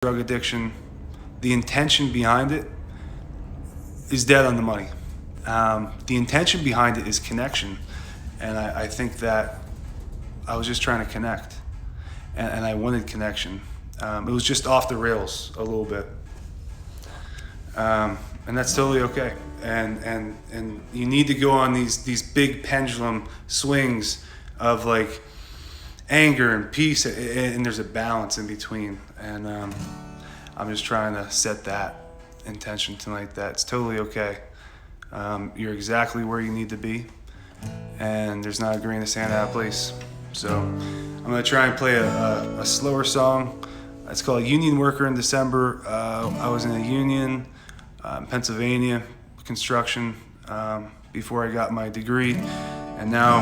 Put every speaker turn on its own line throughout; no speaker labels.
drug addiction, the intention behind it is dead on the money. The intention behind it is connection. And I think that I was just trying to connect. And I wanted connection. It was just off the rails a little bit. And that's totally okay. And you need to go on these big pendulum swings of like anger and peace, and there's a balance in between. And I'm just trying to set that intention tonight that it's totally okay. You're exactly where you need to be, and there's not a grain of sand out of place. So I'm gonna try and play a slower song. It's called Union Worker in December. I was in a union in Pennsylvania, construction, before I got my degree. And now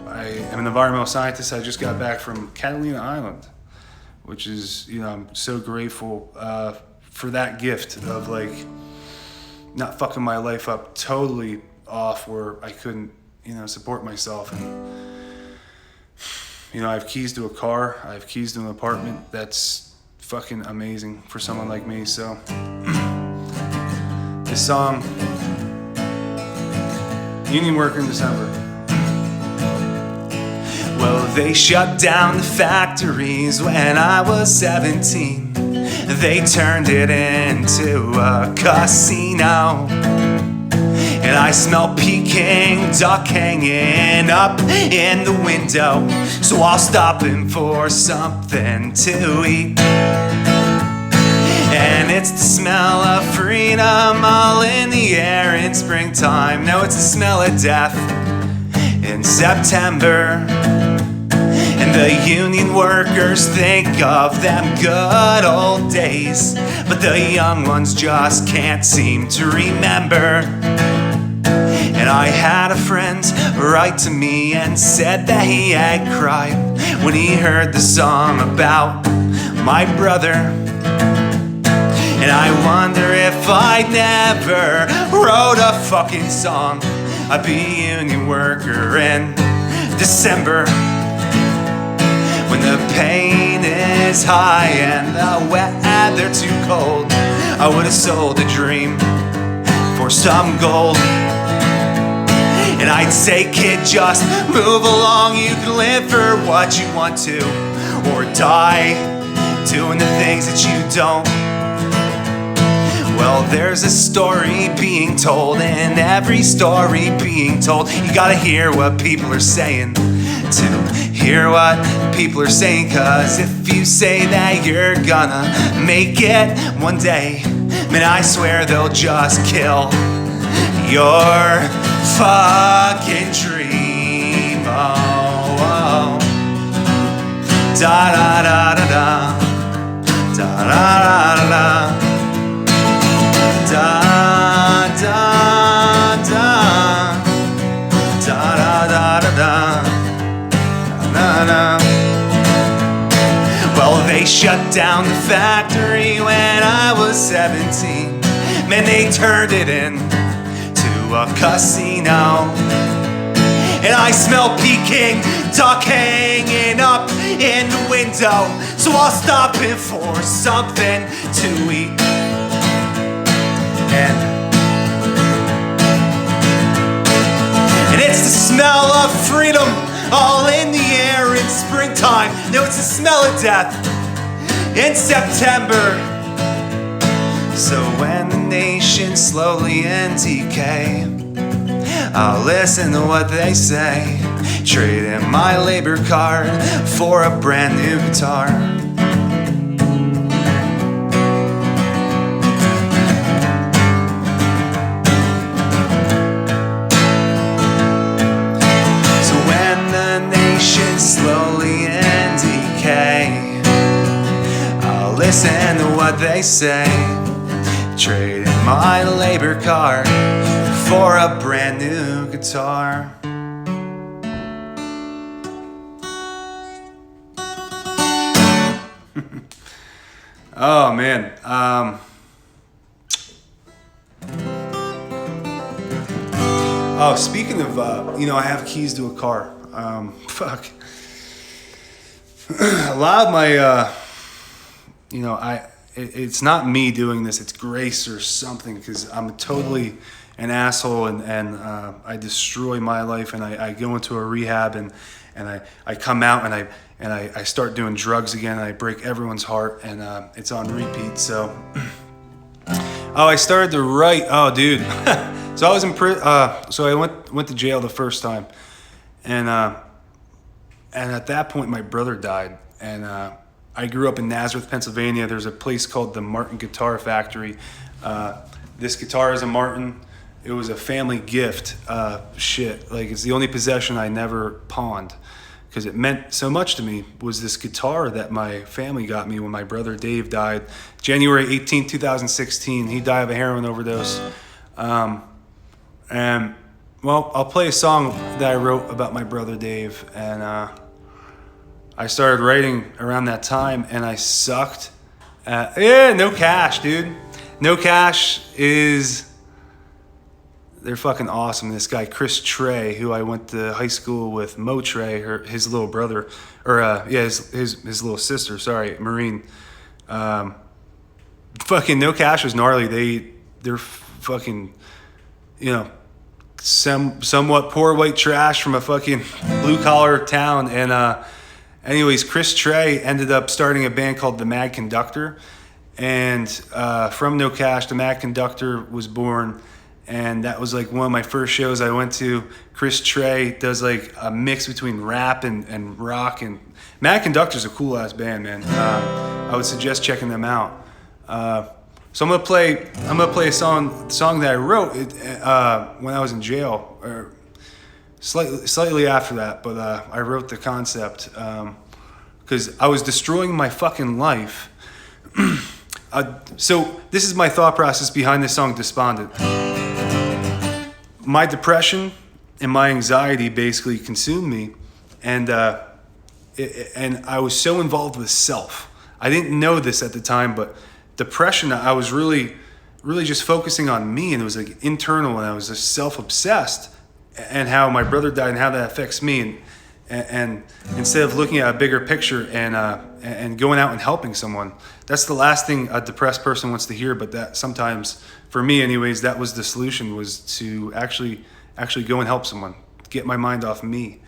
I am an environmental scientist. I just got back from Catalina Island, which is, I'm so grateful for that gift of like not fucking my life up totally off where I couldn't, support myself. And, I have keys to a car. I have keys to an apartment. That's fucking amazing for someone like me. So this song, Union Worker in December. Well, they shut down the factories when I was 17. They turned it into a casino. And I smell Peking duck hanging up in the window. So I'll stop in for something to eat. And it's the smell of freedom all in the air in springtime. No, it's the smell of death in September. And the union workers think of them good old days, but the young ones just can't seem to remember. And I had a friend write to me and said that he had cried when he heard the song about my brother. And I wonder if I never wrote a fucking song, I'd be a union worker in December. When the pain is high and the weather too cold, I would have sold a dream for some gold. And I'd say, kid, just move along. You can live for what you want to, or die doing the things that you don't. Well, there's a story being told, and every story being told, you gotta hear what people are saying to hear what people are saying. Cause if you say that you're gonna make it one day, man, I swear they'll just kill your fucking dream. Oh, oh. Da da da da da. Da da da da. Da da da. Da da da da da. Da da. Well, they shut down the factory when I was 17. Man, they turned it into a casino. And I smell Peking duck hanging up in the window. So I'll stop in for something to eat. And it's the smell of freedom all in the air in springtime. No, it's the smell of death in September. So when the nation's slowly in decay, I'll listen to what they say, trading my labor card for a brand new guitar. So when the nation's slowly in decay, I'll listen to what they say, trading my labor card for a brand new guitar. Oh man. Oh, speaking of, I have keys to a car. Fuck. A lot of my it's not me doing this, it's grace or something, because I'm totally an asshole, and I destroy my life, and I go into a rehab, and I come out, and I start doing drugs again, and I break everyone's heart, and it's on repeat. So I started to write. Oh, dude. So I was in prison. So I went to jail the first time, and at that point my brother died, and I grew up in Nazareth, Pennsylvania. There's a place called the Martin Guitar Factory. This guitar is a Martin. It was a family gift. It's the only possession I never pawned, because it meant so much to me. Was this guitar that my family got me when my brother Dave died, January 18, 2016. He died of a heroin overdose. And well, I'll play a song that I wrote about my brother Dave, and I started writing around that time, and I sucked. No Cash, dude. No Cash they're fucking awesome. This guy, Chris Trey, who I went to high school with, Mo Trey, his little brother, his little sister, sorry, Marine. Fucking No Cash was gnarly. They're fucking, somewhat poor white trash from a fucking blue collar town. And anyways, Chris Trey ended up starting a band called the Mad Conductor, and from No Cash, the Mad Conductor was born. And that was like one of my first shows I went to. Chris Trey does like a mix between rap and rock, and Mad Conductor's a cool ass band, man. I would suggest checking them out. So I'm gonna play a song that I wrote when I was in jail, or slightly after that. But I wrote the concept because I was destroying my fucking life. So this is my thought process behind this song, Despondent. My depression and my anxiety basically consumed me, and I was so involved with self. I didn't know this at the time, but depression, I was really just focusing on me, and it was like internal, and I was just self-obsessed, and how my brother died and how that affects me, and instead of looking at a bigger picture and going out and helping someone. That's the last thing a depressed person wants to hear, but that sometimes, for me anyways, that was the solution, was to actually go and help someone, get my mind off me.